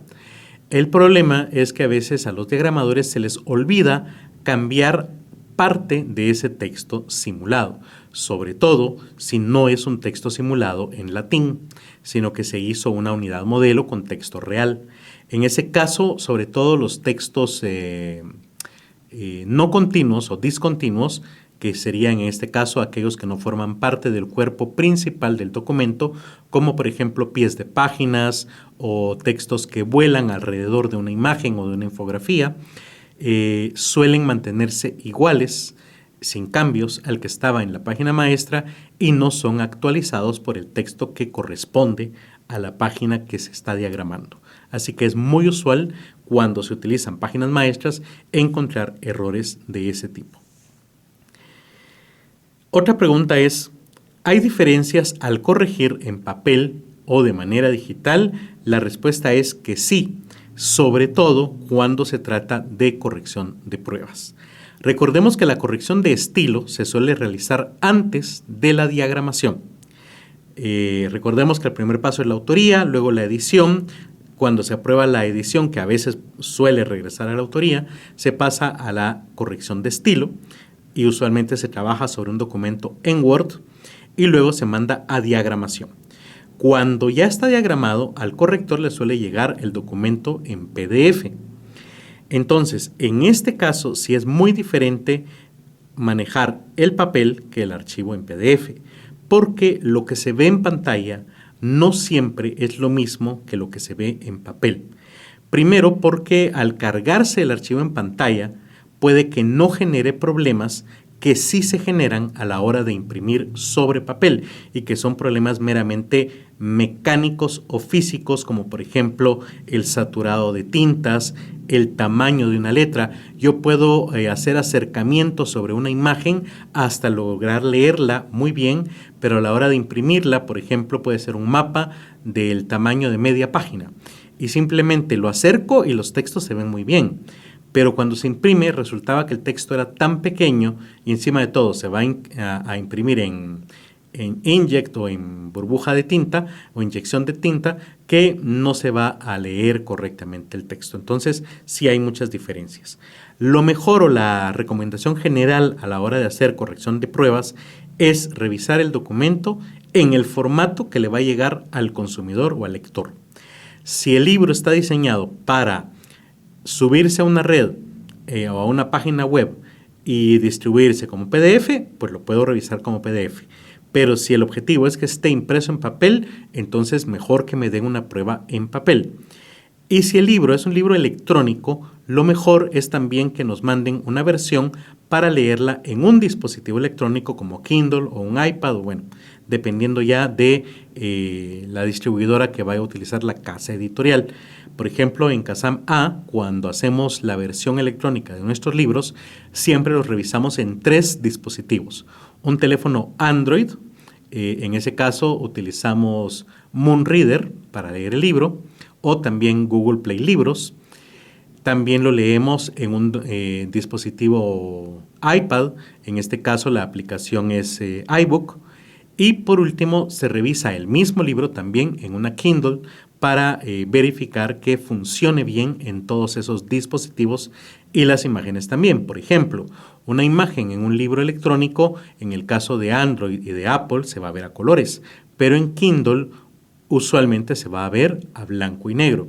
S1: El problema es que a veces a los diagramadores se les olvida cambiar parte de ese texto simulado, sobre todo si no es un texto simulado en latín, sino que se hizo una unidad modelo con texto real. En ese caso, sobre todo los textos no continuos o discontinuos, que serían en este caso aquellos que no forman parte del cuerpo principal del documento, como por ejemplo pies de páginas o textos que vuelan alrededor de una imagen o de una infografía, suelen mantenerse iguales, sin cambios, al que estaba en la página maestra y no son actualizados por el texto que corresponde a la página que se está diagramando. Así que es muy usual cuando se utilizan páginas maestras encontrar errores de ese tipo. Otra pregunta es, ¿hay diferencias al corregir en papel o de manera digital? La respuesta es que sí, sobre todo cuando se trata de corrección de pruebas. Recordemos que la corrección de estilo se suele realizar antes de la diagramación. Recordemos que el primer paso es la autoría, luego la edición. Cuando se aprueba la edición, que a veces suele regresar a la autoría, se pasa a la corrección de estilo y usualmente se trabaja sobre un documento en Word y luego se manda a diagramación. Cuando ya está diagramado, al corrector le suele llegar el documento en PDF. Entonces, en este caso, sí es muy diferente manejar el papel que el archivo en PDF, porque lo que se ve en pantalla no siempre es lo mismo que lo que se ve en papel. Primero, porque al cargarse el archivo en pantalla, puede que no genere problemas que sí se generan a la hora de imprimir sobre papel y que son problemas meramente mecánicos o físicos, como por ejemplo el saturado de tintas, el tamaño de una letra. Yo puedo hacer acercamientos sobre una imagen hasta lograr leerla muy bien, pero a la hora de imprimirla, por ejemplo, puede ser un mapa del tamaño de media página y simplemente lo acerco y los textos se ven muy bien. Pero cuando se imprime resultaba que el texto era tan pequeño y encima de todo se va a imprimir en inkjet o en burbuja de tinta o inyección de tinta que no se va a leer correctamente el texto. Entonces sí hay muchas diferencias. Lo mejor o la recomendación general a la hora de hacer corrección de pruebas es revisar el documento en el formato que le va a llegar al consumidor o al lector. Si el libro está diseñado para subirse a una red o a una página web y distribuirse como PDF, pues lo puedo revisar como PDF. Pero si el objetivo es que esté impreso en papel, entonces mejor que me den una prueba en papel. Y si el libro es un libro electrónico, lo mejor es también que nos manden una versión para leerla en un dispositivo electrónico como Kindle o un iPad, o bueno, dependiendo ya de la distribuidora que vaya a utilizar la casa editorial. Por ejemplo, en Kazam A, cuando hacemos la versión electrónica de nuestros libros, siempre los revisamos en 3 dispositivos. Un teléfono Android, en ese caso utilizamos Moonreader para leer el libro, o también Google Play Libros. También lo leemos en un dispositivo iPad, en este caso la aplicación es iBook. Y por último, se revisa el mismo libro también en una Kindle para verificar que funcione bien en todos esos dispositivos y las imágenes también. Por ejemplo, una imagen en un libro electrónico, en el caso de Android y de Apple, se va a ver a colores, pero en Kindle usualmente se va a ver a blanco y negro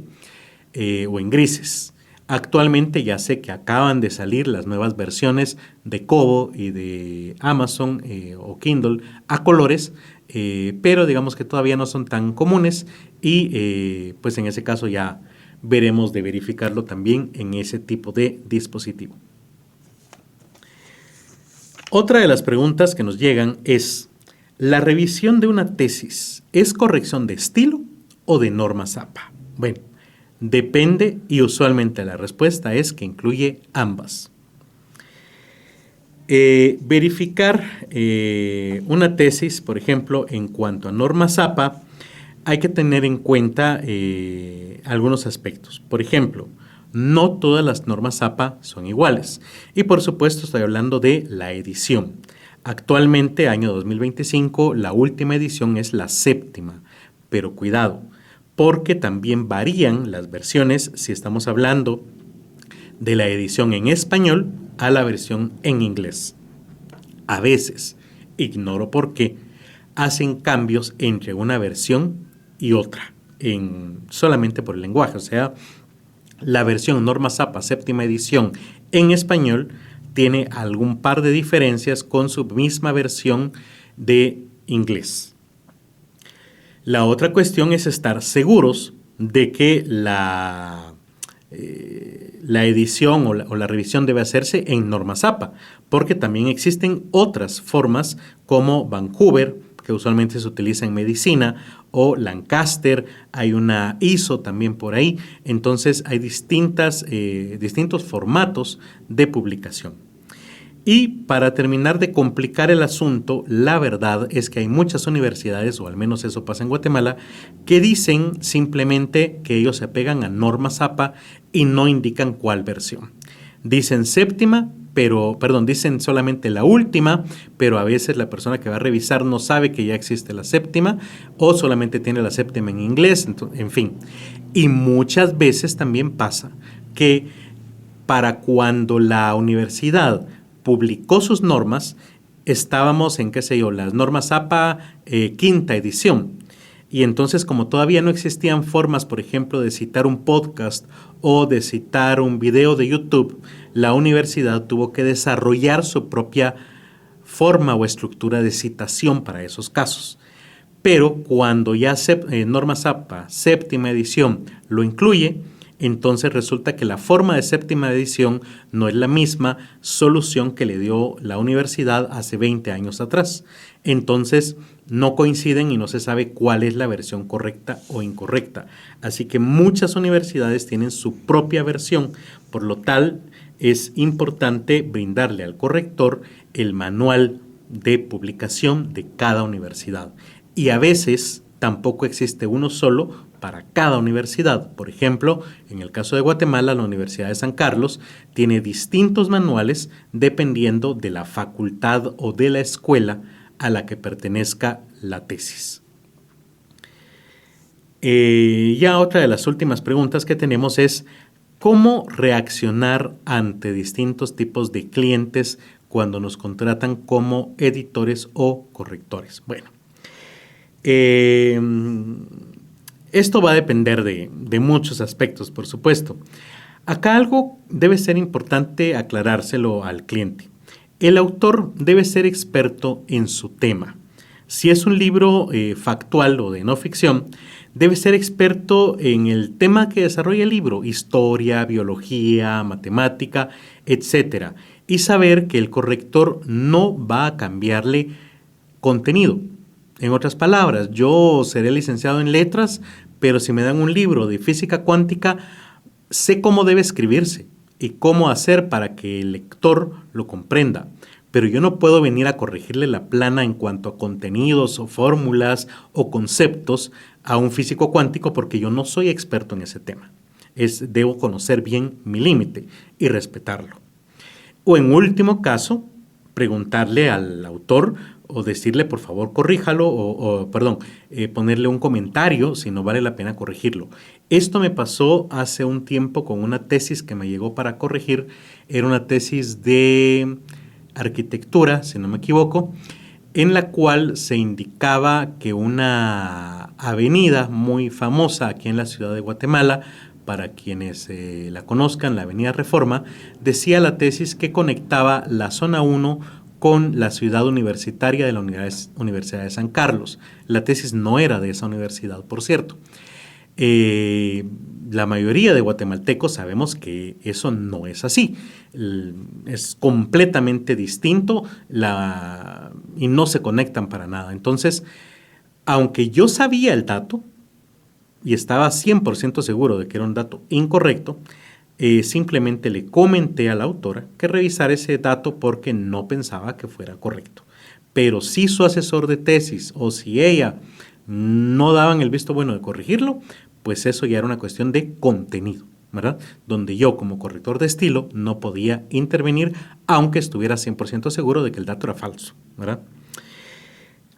S1: o en grises. Actualmente ya sé que acaban de salir las nuevas versiones de Kobo y de Amazon o Kindle a colores, pero digamos que todavía no son tan comunes y pues en ese caso ya veremos de verificarlo también en ese tipo de dispositivo. Otra de las preguntas que nos llegan es: ¿la revisión de una tesis es corrección de estilo o de normas APA? Bueno, depende y usualmente la respuesta es que incluye ambas. Verificar una tesis, por ejemplo, en cuanto a normas APA, hay que tener en cuenta algunos aspectos. Por ejemplo, no todas las normas APA son iguales. Y por supuesto estoy hablando de la edición. Actualmente, año 2025, la última edición es la 7ª. Pero cuidado, porque también varían las versiones si estamos hablando de la edición en español a la versión en inglés. A veces, ignoro por qué, hacen cambios entre una versión y otra, solamente por el lenguaje. O sea, la versión Normas APA 7ª edición en español tiene algún par de diferencias con su misma versión de inglés. La otra cuestión es estar seguros de que la edición o la revisión debe hacerse en normas APA, porque también existen otras formas como Vancouver, que usualmente se utiliza en medicina, o Lancaster, hay una ISO también por ahí. Entonces hay distintos formatos de publicación. Y para terminar de complicar el asunto, la verdad es que hay muchas universidades, o al menos eso pasa en Guatemala, que dicen simplemente que ellos se apegan a normas APA y no indican cuál versión. Dicen dicen solamente la última, pero a veces la persona que va a revisar no sabe que ya existe la 7ª o solamente tiene la 7ª en inglés, en fin. Y muchas veces también pasa que para cuando la universidad publicó sus normas, estábamos en, las normas APA 5ª edición. Y entonces, como todavía no existían formas, por ejemplo, de citar un podcast o de citar un video de YouTube, la universidad tuvo que desarrollar su propia forma o estructura de citación para esos casos. Pero cuando ya Normas APA, séptima edición, lo incluye, entonces resulta que la forma de séptima edición no es la misma solución que le dio la universidad hace 20 años atrás. Entonces no coinciden y no se sabe cuál es la versión correcta o incorrecta. Así que muchas universidades tienen su propia versión, por lo tal es importante brindarle al corrector el manual de publicación de cada universidad. Y a veces tampoco existe uno solo para cada universidad. Por ejemplo, en el caso de Guatemala, la Universidad de San Carlos tiene distintos manuales dependiendo de la facultad o de la escuela a la que pertenezca la tesis. Ya otra de las últimas preguntas que tenemos es ¿cómo reaccionar ante distintos tipos de clientes cuando nos contratan como editores o correctores? Bueno, esto va a depender de muchos aspectos, por supuesto. Acá algo debe ser importante aclarárselo al cliente. El autor debe ser experto en su tema. Si es un libro factual o de no ficción, debe ser experto en el tema que desarrolla el libro, historia, biología, matemática, etc. Y saber que el corrector no va a cambiarle contenido. En otras palabras, yo seré licenciado en letras, pero si me dan un libro de física cuántica, sé cómo debe escribirse y cómo hacer para que el lector lo comprenda. Pero yo no puedo venir a corregirle la plana en cuanto a contenidos o fórmulas o conceptos a un físico cuántico porque yo no soy experto en ese tema. Debo conocer bien mi límite y respetarlo. O en último caso, preguntarle al autor o decirle por favor corríjalo ponerle un comentario si no vale la pena corregirlo. Esto me pasó hace un tiempo con una tesis que me llegó para corregir. Era una tesis de arquitectura, si no me equivoco, en la cual se indicaba que una avenida muy famosa aquí en la ciudad de Guatemala, para quienes la conozcan, la Avenida Reforma, decía la tesis que conectaba la zona 1 con la ciudad universitaria de la Universidad de San Carlos. La tesis no era de esa universidad, por cierto. La mayoría de guatemaltecos sabemos que eso no es así. Es completamente distinto y no se conectan para nada. Entonces, aunque yo sabía el dato y estaba 100% seguro de que era un dato incorrecto, simplemente le comenté a la autora que revisara ese dato porque no pensaba que fuera correcto. Pero si su asesor de tesis o si ella no daban el visto bueno de corregirlo, pues eso ya era una cuestión de contenido, ¿verdad? Donde yo como corrector de estilo no podía intervenir aunque estuviera 100% seguro de que el dato era falso, ¿verdad?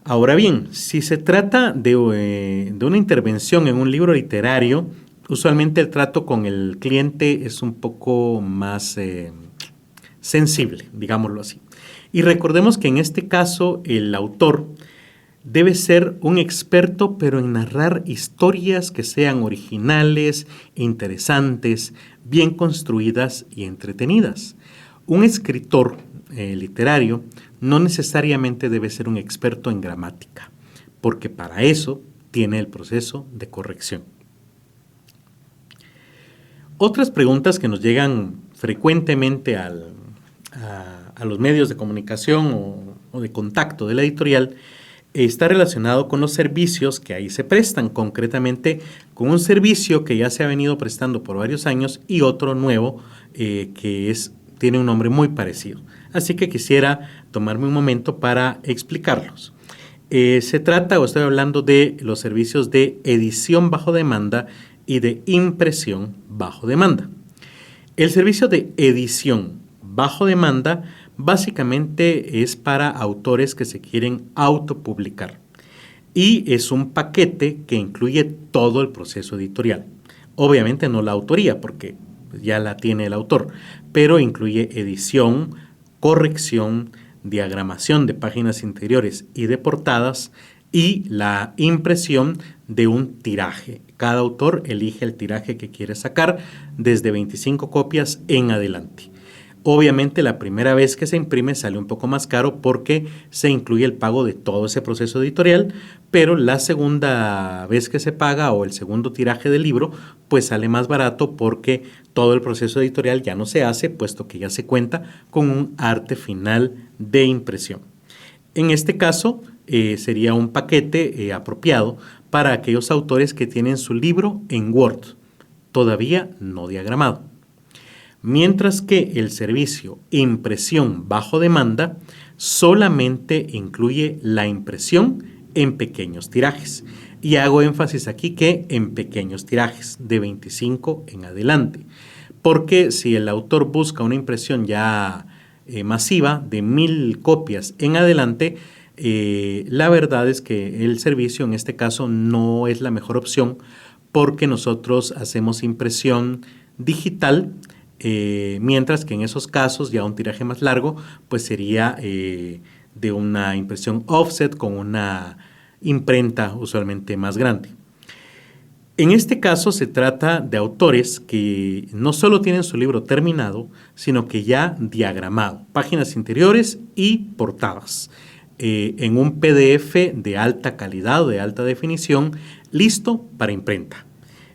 S1: Ahora bien, si se trata de una intervención en un libro literario, usualmente el trato con el cliente es un poco más sensible, digámoslo así. Y recordemos que en este caso el autor debe ser un experto, pero en narrar historias que sean originales, interesantes, bien construidas y entretenidas. Un escritor literario no necesariamente debe ser un experto en gramática, porque para eso tiene el proceso de corrección. Otras preguntas que nos llegan frecuentemente a los medios de comunicación o de contacto de la editorial está relacionado con los servicios que ahí se prestan, concretamente con un servicio que ya se ha venido prestando por varios años y otro nuevo que tiene un nombre muy parecido. Así que quisiera tomarme un momento para explicarlos. Estoy hablando de los servicios de edición bajo demanda y de impresión bajo demanda. El servicio de edición bajo demanda básicamente es para autores que se quieren autopublicar y es un paquete que incluye todo el proceso editorial. Obviamente no la autoría porque ya la tiene el autor, pero incluye edición, corrección, diagramación de páginas interiores y de portadas y la impresión de un tiraje. Cada autor elige el tiraje que quiere sacar desde 25 copias en adelante. Obviamente la primera vez que se imprime sale un poco más caro porque se incluye el pago de todo ese proceso editorial, pero la segunda vez que se paga o el segundo tiraje del libro pues sale más barato porque todo el proceso editorial ya no se hace, puesto que ya se cuenta con un arte final de impresión. En este caso sería un paquete apropiado para aquellos autores que tienen su libro en Word, todavía no diagramado. Mientras que el servicio impresión bajo demanda solamente incluye la impresión en pequeños tirajes. Y hago énfasis aquí que en pequeños tirajes, de 25 en adelante. Porque si el autor busca una impresión ya masiva de 1000 copias en adelante, la verdad es que el servicio en este caso no es la mejor opción porque nosotros hacemos impresión digital, mientras que en esos casos ya un tiraje más largo pues sería de una impresión offset con una imprenta usualmente más grande. En este caso se trata de autores que no solo tienen su libro terminado, sino que ya diagramado, páginas interiores y portadas, en un PDF de alta calidad o de alta definición, listo para imprenta.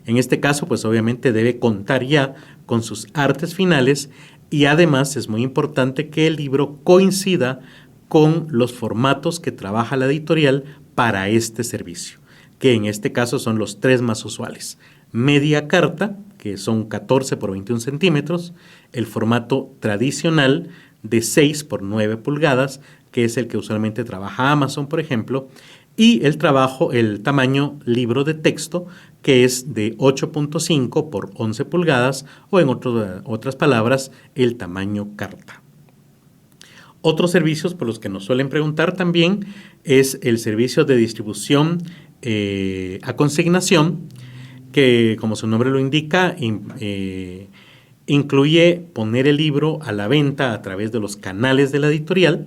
S1: En este caso, pues obviamente debe contar ya con sus artes finales y además es muy importante que el libro coincida con los formatos que trabaja la editorial para este servicio, que en este caso son los 3 más usuales. Media carta, que son 14 por 21 centímetros, el formato tradicional de 6 por 9 pulgadas, que es el que usualmente trabaja Amazon, por ejemplo, y el tamaño libro de texto, que es de 8.5 por 11 pulgadas, o en otras palabras, el tamaño carta. Otros servicios por los que nos suelen preguntar también es el servicio de distribución a consignación, que como su nombre lo indica, incluye poner el libro a la venta a través de los canales de la editorial.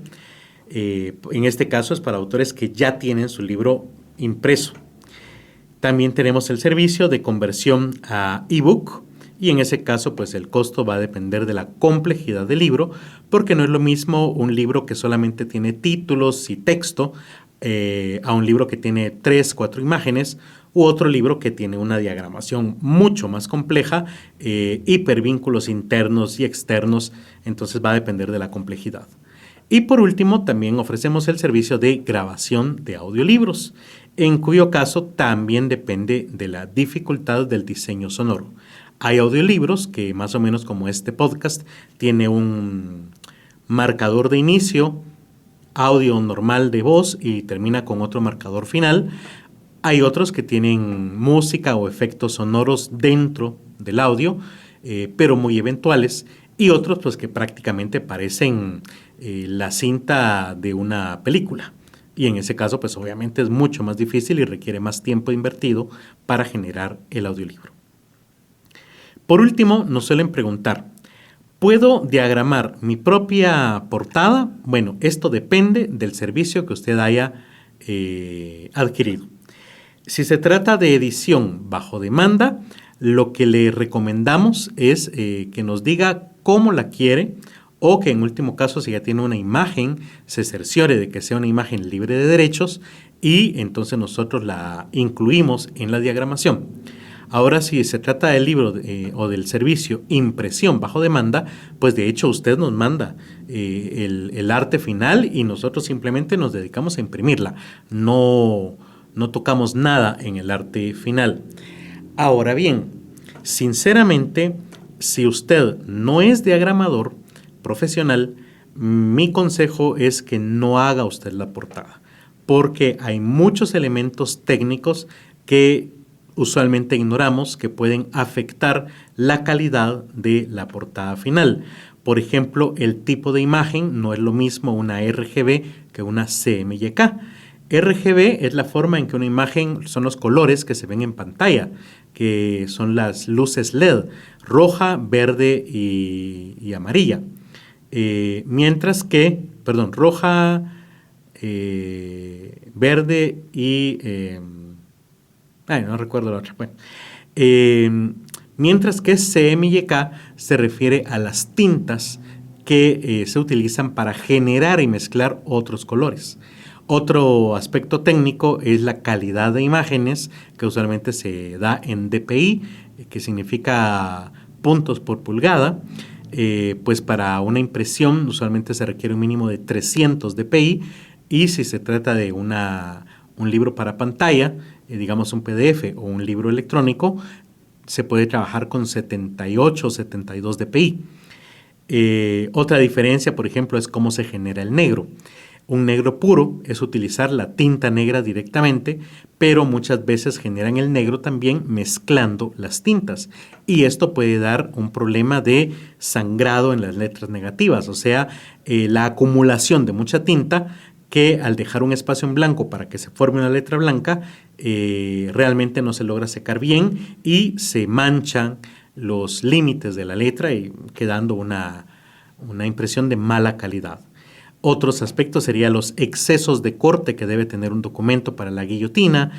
S1: En este caso es para autores que ya tienen su libro impreso. También tenemos el servicio de conversión a ebook y en ese caso pues el costo va a depender de la complejidad del libro, porque no es lo mismo un libro que solamente tiene títulos y texto a un libro que tiene 3, 4 imágenes, u otro libro que tiene una diagramación mucho más compleja, hipervínculos internos y externos, entonces va a depender de la complejidad. Y por último, también ofrecemos el servicio de grabación de audiolibros, en cuyo caso también depende de la dificultad del diseño sonoro. Hay audiolibros que más o menos como este podcast tiene un marcador de inicio, audio normal de voz y termina con otro marcador final. Hay otros que tienen música o efectos sonoros dentro del audio, pero muy eventuales, y otros pues que prácticamente parecen la cinta de una película. Y en ese caso pues obviamente es mucho más difícil y requiere más tiempo invertido para generar el audiolibro. Por último, nos suelen preguntar, ¿puedo diagramar mi propia portada? Bueno, esto depende del servicio que usted haya adquirido. Si se trata de edición bajo demanda, lo que le recomendamos es que nos diga cómo la quiere, o que en último caso, si ya tiene una imagen, se cerciore de que sea una imagen libre de derechos y entonces nosotros la incluimos en la diagramación. Ahora, si se trata del libro o del servicio impresión bajo demanda, pues de hecho usted nos manda el arte final y nosotros simplemente nos dedicamos a imprimirla. No tocamos nada en el arte final. Ahora bien, sinceramente, si usted no es diagramador profesional, mi consejo es que no haga usted la portada, porque hay muchos elementos técnicos que usualmente ignoramos que pueden afectar la calidad de la portada final. Por ejemplo, el tipo de imagen no es lo mismo una RGB que una CMYK. RGB es la forma en que una imagen son los colores que se ven en pantalla, que son las luces LED, roja, verde y amarilla. Roja, verde y No recuerdo la otra. Bueno, mientras que CMYK se refiere a las tintas que se utilizan para generar y mezclar otros colores. Otro aspecto técnico es la calidad de imágenes, que usualmente se da en DPI, que significa puntos por pulgada. Pues para una impresión usualmente se requiere un mínimo de 300 dpi, y si se trata de un libro para pantalla, digamos un PDF o un libro electrónico, se puede trabajar con 78 o 72 dpi. Otra diferencia, por ejemplo, es cómo se genera el negro. Un negro puro es utilizar la tinta negra directamente, pero muchas veces generan el negro también mezclando las tintas. Y esto puede dar un problema de sangrado en las letras negativas, o sea, la acumulación de mucha tinta que al dejar un espacio en blanco para que se forme una letra blanca, realmente no se logra secar bien y se manchan los límites de la letra y quedando una impresión de mala calidad. Otros aspectos serían los excesos de corte que debe tener un documento para la guillotina,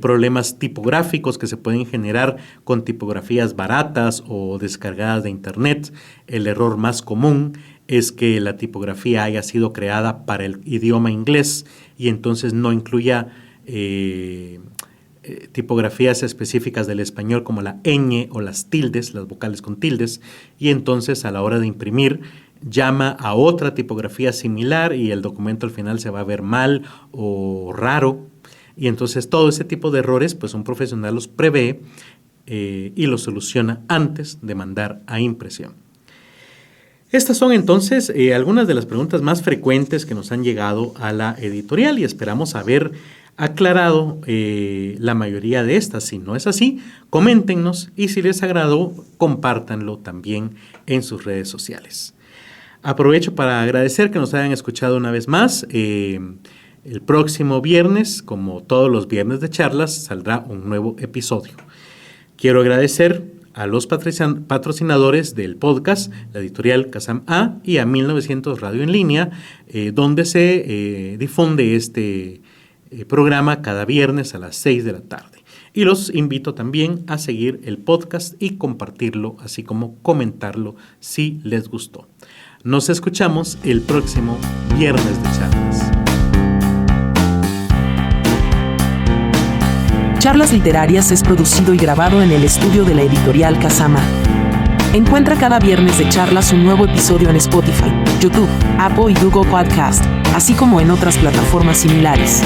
S1: problemas tipográficos que se pueden generar con tipografías baratas o descargadas de internet. El error más común es que la tipografía haya sido creada para el idioma inglés y entonces no incluya tipografías específicas del español como la ñ o las tildes, las vocales con tildes, y entonces a la hora de imprimir llama a otra tipografía similar y el documento al final se va a ver mal o raro. Y entonces todo ese tipo de errores, pues un profesional los prevé y los soluciona antes de mandar a impresión. Estas son entonces algunas de las preguntas más frecuentes que nos han llegado a la editorial y esperamos haber aclarado la mayoría de estas. Si no es así, coméntenos y si les agradó, compártanlo también en sus redes sociales. Aprovecho para agradecer que nos hayan escuchado una vez más. El próximo viernes, como todos los viernes de charlas, saldrá un nuevo episodio. Quiero agradecer a los patrocinadores del podcast, la editorial Kazam A y a 1900 Radio en Línea, donde se difunde este programa cada viernes a las 6 de la tarde. Y los invito también a seguir el podcast y compartirlo, así como comentarlo si les gustó. Nos escuchamos el próximo viernes de charlas.
S2: Charlas Literarias es producido y grabado en el estudio de la editorial Kazama. Encuentra cada viernes de charlas un nuevo episodio en Spotify, YouTube, Apple y Google Podcast, así como en otras plataformas similares.